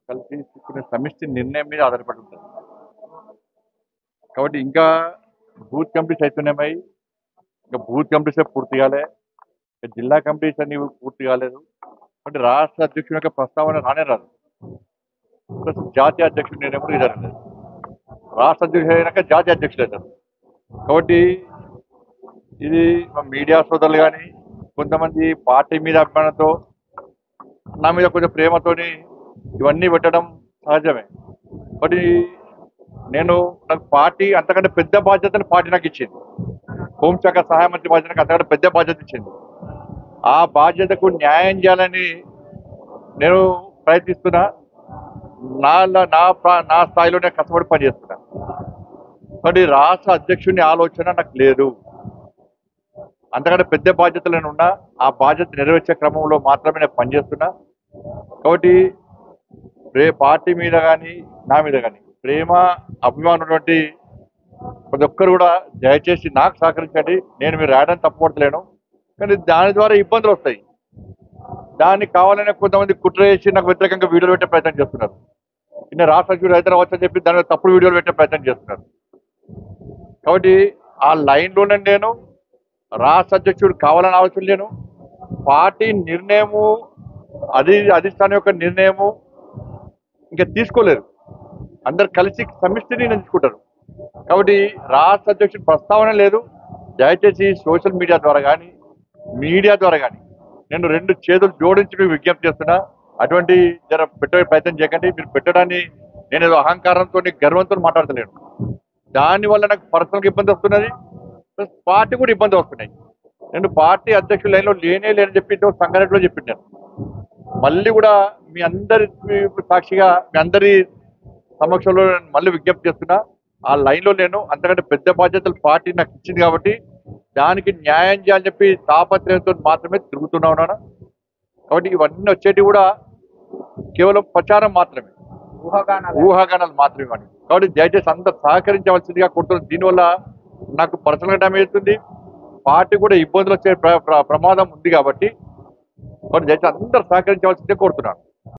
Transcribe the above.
కలిసి తీసుకునే సమిష్టి నిర్ణయం మీద ఆధారపడి ఉంటుంది. కాబట్టి ఇంకా బూత్ కమిటీస్ అవుతున్నాయి, ఇంకా బూత్ కమిటీసే పూర్తి కాలే, ఇంకా జిల్లా కమిటీస్ అన్ని పూర్తి కాలేదు. అంటే రాష్ట్ర అధ్యక్షుని యొక్క ప్రస్తావన రానే రాదు. ప్లస్ జాతీయ అధ్యక్షుడి నిర్ణయం కూడా జరగలేదు. రాష్ట్ర అధ్యక్షుడు అయినాక జాతీయ అధ్యక్షుడు అవుతారు. కాబట్టి ఇది మా మీడియా సోదరులు కానీ కొంతమంది పార్టీ మీద అభిమానంతో, నా మీద కొంచెం ప్రేమతోని ఇవన్నీ పెట్టడం సహజమే. బట్ నాకు పార్టీ అంతకంటే పెద్ద బాధ్యతను పార్టీ నాకు ఇచ్చింది. హోంశాఖ సహాయ మంత్రి బాధ్యత నాకు అంతకంటే పెద్ద బాధ్యత ఇచ్చింది. ఆ బాధ్యతకు న్యాయం చేయాలని నేను ప్రయత్నిస్తున్నా. నా స్థాయిలోనే కష్టపడి పనిచేస్తున్నా. కానీ రాష్ట్ర అధ్యక్షుని ఆలోచన నాకు లేదు. అంతకంటే పెద్ద బాధ్యతలు నేను ఉన్నా, ఆ బాధ్యత నెరవేర్చే క్రమంలో మాత్రమే నేను పనిచేస్తున్నా. కాబట్టి పార్టీ మీద కానీ నా మీద కానీ ప్రేమ అభిమానం ఉన్నటువంటి ప్రతి ఒక్కరు కూడా దయచేసి నాకు సహకరించండి. నేను మీరు రాయడానికి తప్పుపడతలేను, కానీ దాని ద్వారా ఇబ్బందులు వస్తాయి. దానికి కావాలనే కొంతమంది కుట్ర చేసి నాకు వ్యతిరేకంగా వీడియోలు పెట్టే ప్రయత్నం చేస్తున్నారు. నేను రాష్ట్ర అధ్యక్షుడు హైదరాబాద్ అని చెప్పి దాని మీద తప్పుడు వీడియోలు పెట్టే ప్రయత్నం చేస్తున్నారు. కాబట్టి ఆ లైన్లోనే నేను రాష్ట్ర అధ్యక్షుడు కావాలని ఆలోచన లేను. పార్టీ నిర్ణయము, అధిష్టానం యొక్క నిర్ణయము ఇంకా తీసుకోలేరు. అందరు కలిసి సమిష్టి నిర్ణయం తీసుకుంటారు. కాబట్టి రాష్ట్ర అధ్యక్షుడి ప్రస్తావన లేదు. దయచేసి సోషల్ మీడియా ద్వారా కానీ మీడియా ద్వారా కానీ నేను రెండు చేతులు జోడించి మీకు విజ్ఞప్తి చేస్తున్నా. అటువంటి పెట్టే ప్రయత్నం చేయకండి. మీరు పెట్టడాన్ని నేను ఏదో అహంకారంతో గర్వంతో మాట్లాడతలేను. దానివల్ల నాకు పర్సనల్గా ఇబ్బంది వస్తున్నది, ప్లస్ పార్టీ కూడా ఇబ్బంది వస్తున్నాయి. నేను పార్టీ అధ్యక్షుల లైన్లో లేని చెప్పి సంగారెడ్డిలో చెప్పిండాను. మళ్ళీ కూడా మీ అందరి సాక్షిగా మీ అందరి సమక్షంలో నేను మళ్ళీ విజ్ఞప్తి చేస్తున్నా. ఆ లైన్లో నేను అంతకంటే పెద్ద బాధ్యతలు పార్టీ నాకు ఇచ్చింది కాబట్టి దానికి న్యాయం చేయాలని చెప్పి తాపత్రయంతో మాత్రమే తిరుగుతున్నా ఉన్నాను. కాబట్టి ఇవన్నీ వచ్చేటి కూడా కేవలం ప్రచారం మాత్రమే, ఊహాగానాలు మాత్రమే అని. కాబట్టి దయచేసి అందరు సహకరించవలసిందిగా కోరుతున్నాను. దీనివల్ల నాకు పర్సనల్గా డ్యామేజ్ అవుతుంది, పార్టీ కూడా ఇబ్బందులు వచ్చే ప్రమాదం ఉంది. కాబట్టి దయచేసి అందరు సహకరించవలసిందే కోరుతున్నాను.